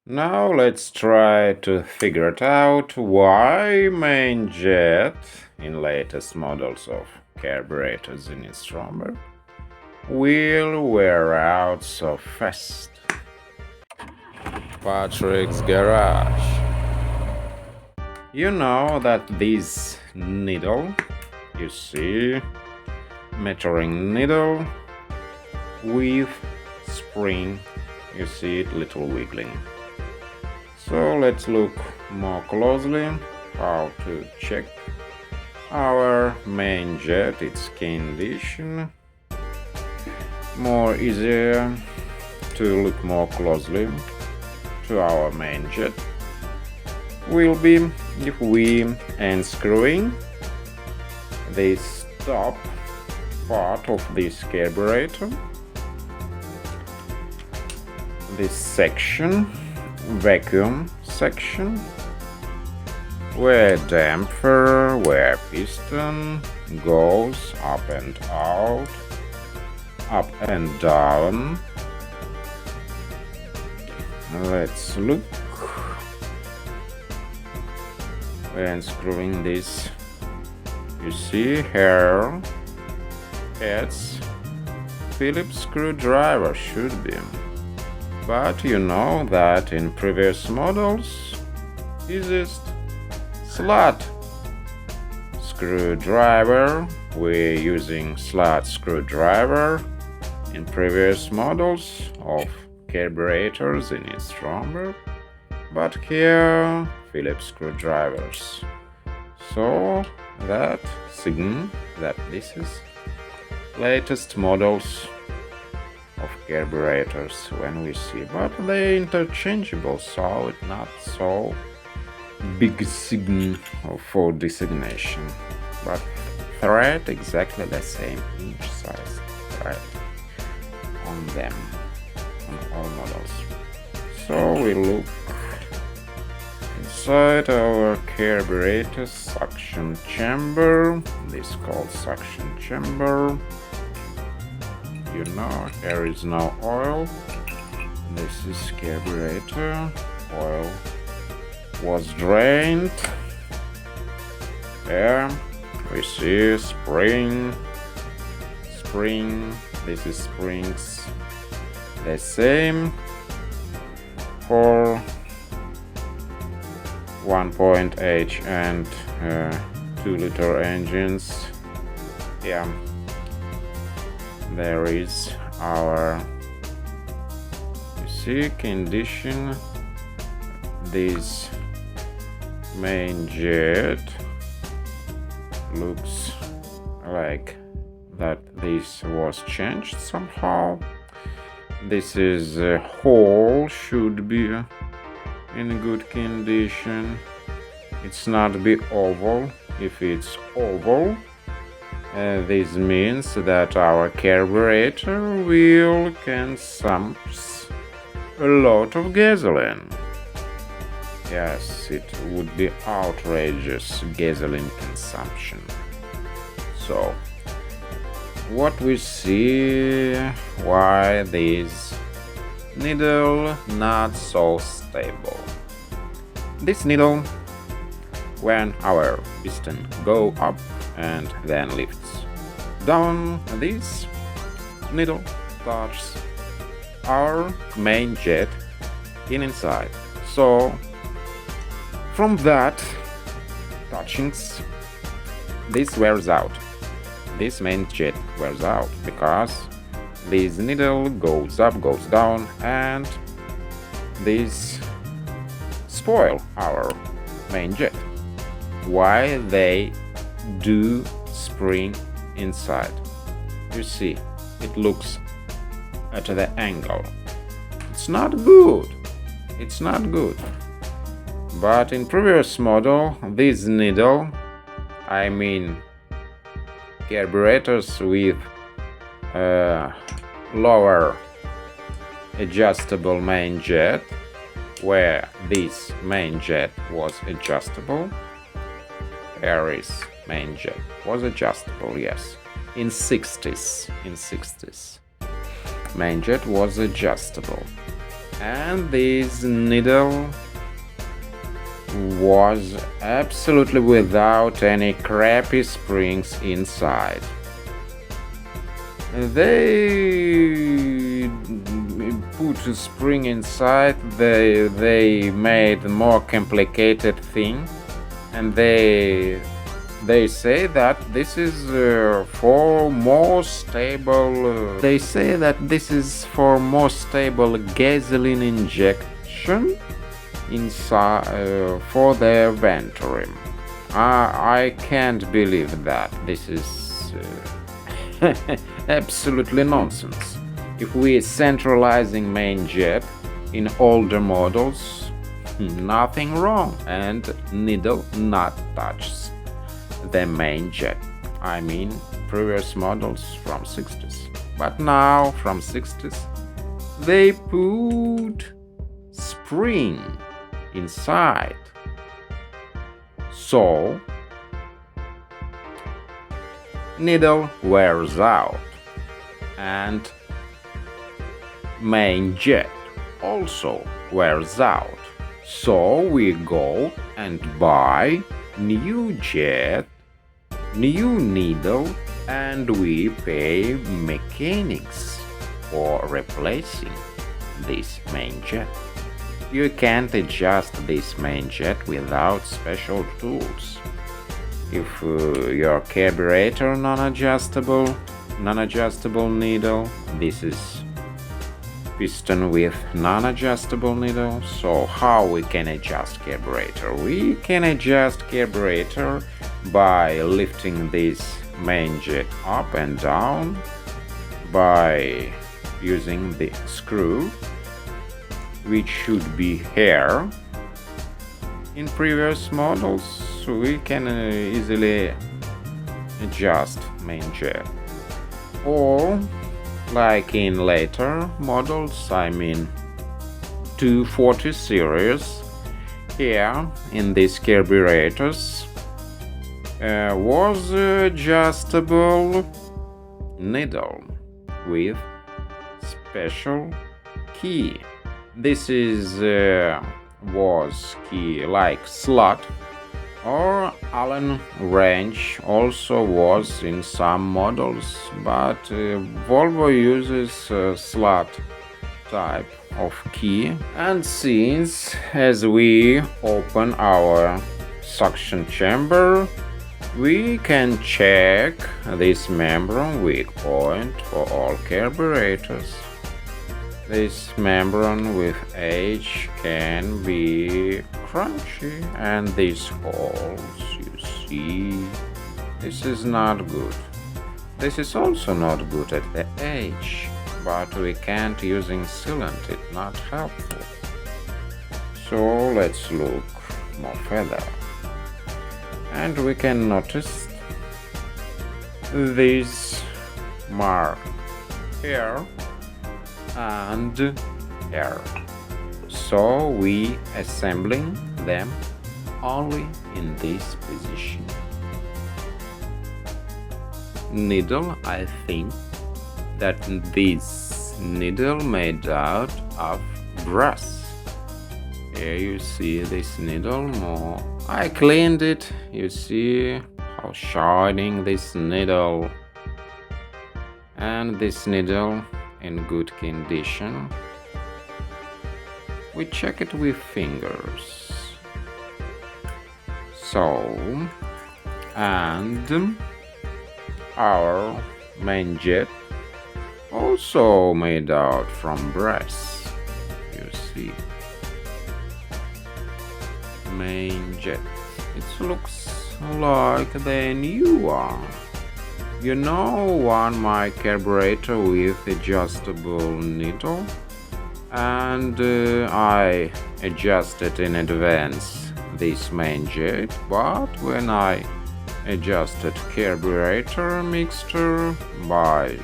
Now let's try to figure it out why main jet in latest models of Carburetor Zenith-Stromberg will wear out so fast. Patrick's garage. You know that this needle, you see, measuring needle with spring, you see it little wiggling. So let's look more closely how to check our main jet, its condition. More easier to look more closely to our main jet will be if we unscrewing this top part of this carburetor, this section, vacuum section, where damper, where piston goes up and out, up and down. Let's look. When screwing this, you see here it's Phillips screwdriver should be. But you know that in previous models, easiest slot screwdriver. We're using slot screwdriver in previous models of carburetors in Zenith-Stromberg, but here Phillips screwdrivers. So that signals that this is latest models of carburetors when we see, but they're interchangeable, so it's not so big signal for designation, but thread exactly the same inch size thread on them, on all models. So we look inside our carburetor suction chamber. This is called suction chamber. You know, here is no oil. This is carburetor. Oil was drained. There we see spring. This is springs. The same for 1.8 and 2-liter engines. Yeah. There is our, you see, condition. This main jet looks like that this was changed somehow. This is a hole, should be in good condition. It's not be oval. If it's oval, this means that our carburetor will consume a lot of gasoline. Yes, it would be outrageous gasoline consumption. So, what we see, why this needle not so stable. This needle, when our piston go up and then lifts down, this needle touches our main jet inside. So from that touchings, this wears out. This main jet wears out because this needle goes up, goes down, and this spoil our main jet. Why they do spring inside? You see, it looks at the angle. It's not good. It's not good. But in previous model, this needle, I mean carburetors with lower adjustable main jet, where this main jet was adjustable. Aries main jet was adjustable, yes. In 60s, main jet was adjustable. and this needle was absolutely without any crappy springs inside. They put a spring inside, they made a more complicated thing, and they say that this is for more stable they say that this is for more stable gasoline injection inside for their Venturi. I can't believe that. This is absolutely nonsense. If we centralizing main jet in older models, nothing wrong, and needle not touches the main jet. I mean previous models from 60s. But now from 60s they put spring inside. So needle wears out and main jet also wears out. So we go and buy new jet, new needle, and we pay mechanics for replacing this main jet. You can't adjust this main jet without special tools. If your carburetor non-adjustable needle, this is piston with non-adjustable needle. So how we can adjust carburetor? We can adjust carburetor by lifting this main jet up and down by using the screw, which should be here. In previous models we can easily adjust main jet, or like in later models, I mean 240 series, here in these carburetors was adjustable needle with special key. This is was key like slot, or Allen wrench also was in some models, but Volvo uses slot type of key. And since as we open our suction chamber, we can check this membrane weak point for all carburetors. This membrane with age can be crunchy, and these holes, you see, this is not good. This is also not good at the age, but we can't using sealant, it's not helpful. So let's look more further, and we can notice this mark here and here. So we assembling them only in this position. Needle, I think that this needle made out of brass. Here you see this needle more. I cleaned it. You see how shining this needle, and this needle in good condition. We check it with fingers. So, and our main jet also made out from brass. You see, main jet. It looks like the new one. You know, on my carburetor with adjustable needle, and I adjusted in advance this main jet, but when I adjusted carburetor mixture by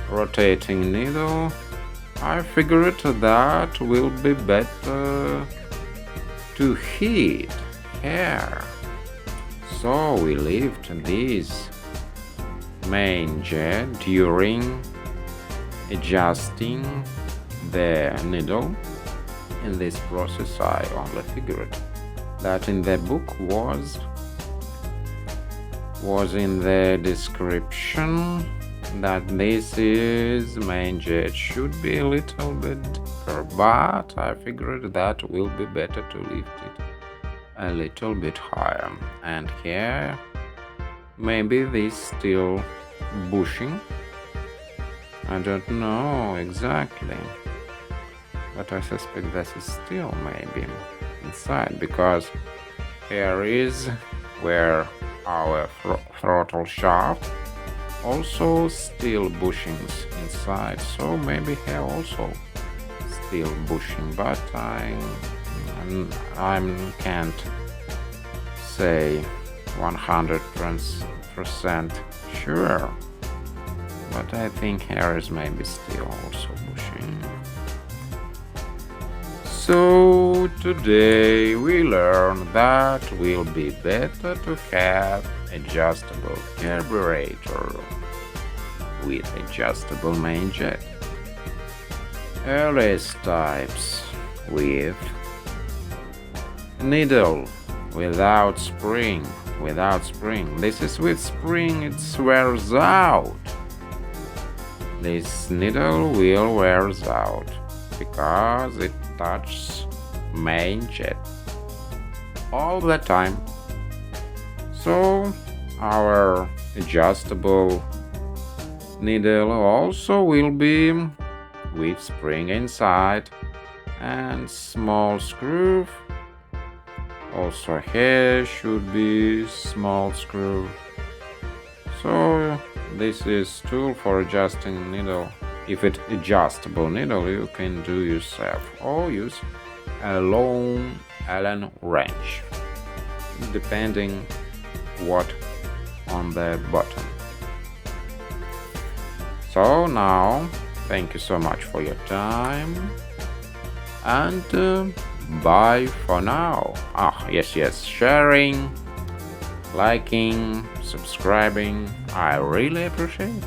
rotating needle, I figured that will be better to heat air. So we left this main jet during adjusting the needle. In this process I only figured that in the book was in the description that this is main jet should be a little bit deeper, but I figured that will be better to lift it a little bit higher. And here maybe this still bushing, I don't know exactly, but I suspect this is still maybe inside, because here is where our throttle shaft also still bushings inside, so maybe here also still bushing, but I can't say 100% sure, but I think here is maybe still also bushing. So today we learned that will be better to have adjustable carburetor with adjustable main jet. Earliest types with needle without spring. This is with spring, it wears out. This needle will wears out because it touches main jet all the time. So our adjustable needle also will be with spring inside and small screw. Also here should be small screw. So this is tool for adjusting needle. If it's adjustable needle, you can do yourself or use a long Allen wrench, depending what on the bottom. So now, thank you so much for your time, and bye for now. Yes, sharing, liking, subscribing, I really appreciate it.